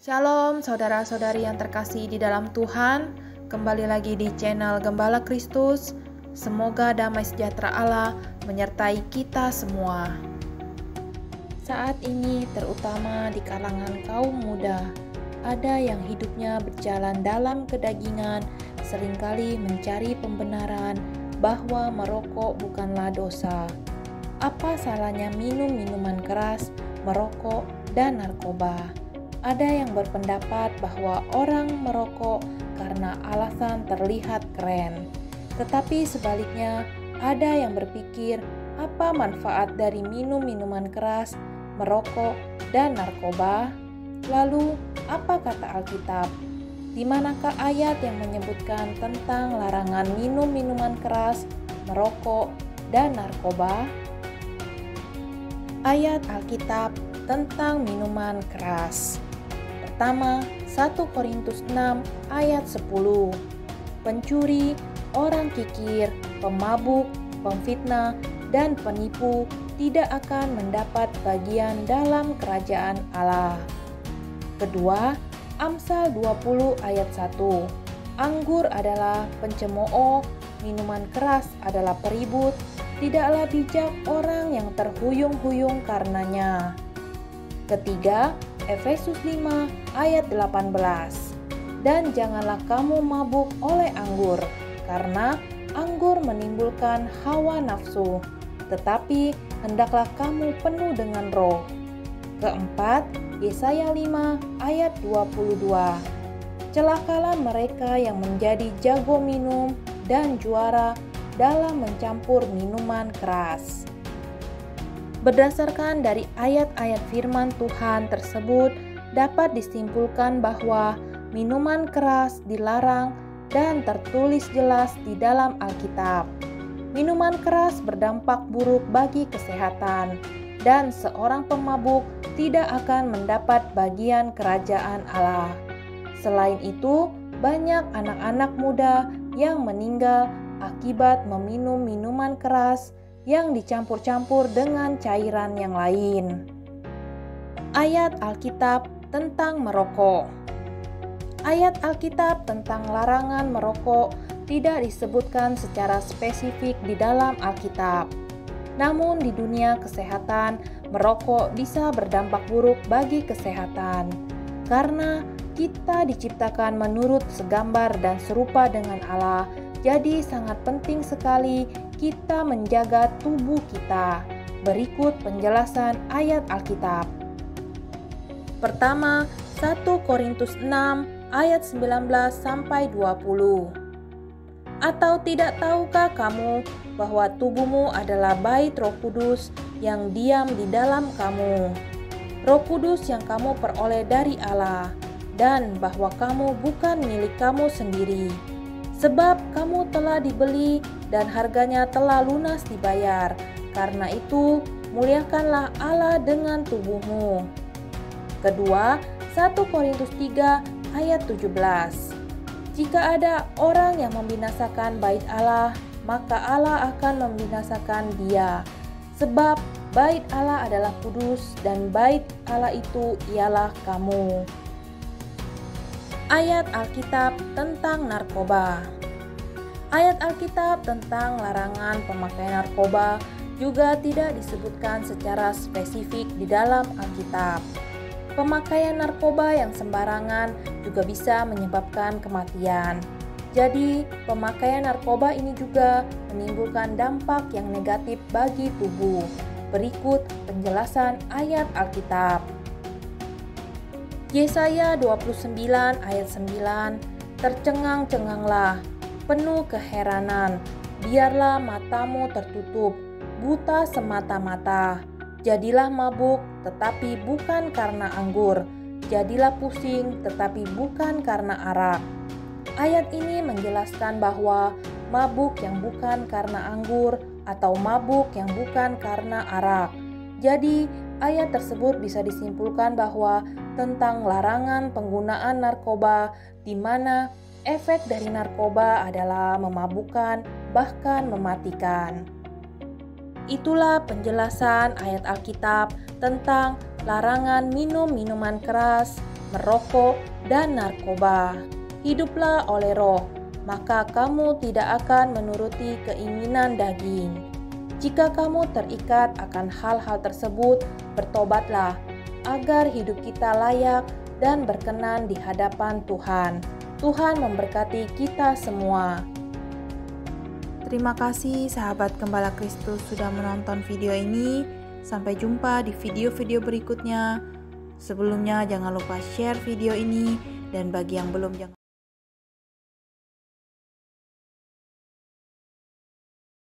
Shalom saudara-saudari yang terkasih di dalam Tuhan. Kembali lagi di channel Gembala Kristus. Semoga damai sejahtera Allah menyertai kita semua. Saat ini terutama di kalangan kaum muda, ada yang hidupnya berjalan dalam kedagingan, seringkali mencari pembenaran bahwa merokok bukanlah dosa. Apa salahnya minum minuman keras, merokok, dan narkoba? Ada yang berpendapat bahwa orang merokok karena alasan terlihat keren. Tetapi sebaliknya, ada yang berpikir apa manfaat dari minum minuman keras, merokok, dan narkoba? Lalu, apa kata Alkitab? Di manakah ayat yang menyebutkan tentang larangan minum minuman keras, merokok, dan narkoba? Ayat Alkitab tentang minuman keras. Pertama, 1 Korintus 6 ayat 10. Pencuri, orang kikir, pemabuk, pemfitnah, dan penipu tidak akan mendapat bagian dalam kerajaan Allah. Kedua, Amsal 20 ayat 1. Anggur adalah pencemooh, minuman keras adalah peribut, tidaklah bijak orang yang terhuyung-huyung karenanya. Ketiga, Efesus 5 ayat 18. Dan janganlah kamu mabuk oleh anggur, karena anggur menimbulkan hawa nafsu, tetapi hendaklah kamu penuh dengan Roh. Keempat, Yesaya 5 ayat 22. Celakalah mereka yang menjadi jago minum dan juara dalam mencampur minuman keras. Berdasarkan dari ayat-ayat firman Tuhan tersebut, dapat disimpulkan bahwa minuman keras dilarang dan tertulis jelas di dalam Alkitab. Minuman keras berdampak buruk bagi kesehatan, dan seorang pemabuk tidak akan mendapat bagian kerajaan Allah. Selain itu, banyak anak-anak muda yang meninggal akibat meminum minuman keras yang dicampur-campur dengan cairan yang lain. Ayat Alkitab tentang merokok. Ayat Alkitab tentang larangan merokok tidak disebutkan secara spesifik di dalam Alkitab. Namun di dunia kesehatan, merokok bisa berdampak buruk bagi kesehatan. Karena kita diciptakan menurut segambar dan serupa dengan Allah, jadi sangat penting sekali kita menjaga tubuh kita. Berikut penjelasan ayat Alkitab. Pertama, 1 Korintus 6 ayat 19 sampai 20. Atau tidak tahukah kamu bahwa tubuhmu adalah bait Roh Kudus yang diam di dalam kamu, Roh Kudus yang kamu peroleh dari Allah, dan bahwa kamu bukan milik kamu sendiri, sebab kamu telah dibeli dan harganya telah lunas dibayar. Karena itu, muliakanlah Allah dengan tubuhmu. Kedua, 1 Korintus 3 ayat 17. Jika ada orang yang membinasakan bait Allah, maka Allah akan membinasakan dia. Sebab bait Allah adalah kudus dan bait Allah itu ialah kamu. Ayat Alkitab tentang narkoba. Ayat Alkitab tentang larangan pemakaian narkoba juga tidak disebutkan secara spesifik di dalam Alkitab. Pemakaian narkoba yang sembarangan juga bisa menyebabkan kematian. Jadi, pemakaian narkoba ini juga menimbulkan dampak yang negatif bagi tubuh. Berikut penjelasan ayat Alkitab. Yesaya 29 ayat 9. Tercengang-cenganglah, penuh keheranan, biarlah matamu tertutup, buta semata-mata. Jadilah mabuk, tetapi bukan karena anggur. Jadilah pusing, tetapi bukan karena arak. Ayat ini menjelaskan bahwa mabuk yang bukan karena anggur atau mabuk yang bukan karena arak. Jadi, ayat tersebut bisa disimpulkan bahwa tentang larangan penggunaan narkoba, di mana efek dari narkoba adalah memabukkan, bahkan mematikan. Itulah penjelasan ayat Alkitab tentang larangan minum minuman keras, merokok, dan narkoba. Hiduplah oleh Roh, maka kamu tidak akan menuruti keinginan daging. Jika kamu terikat akan hal-hal tersebut, bertobatlah agar hidup kita layak dan berkenan di hadapan Tuhan. Tuhan memberkati kita semua. Terima kasih sahabat Gembala Kristus sudah menonton video ini. Sampai jumpa di video-video berikutnya. Sebelumnya jangan lupa share video ini, dan bagi yang belum, jangan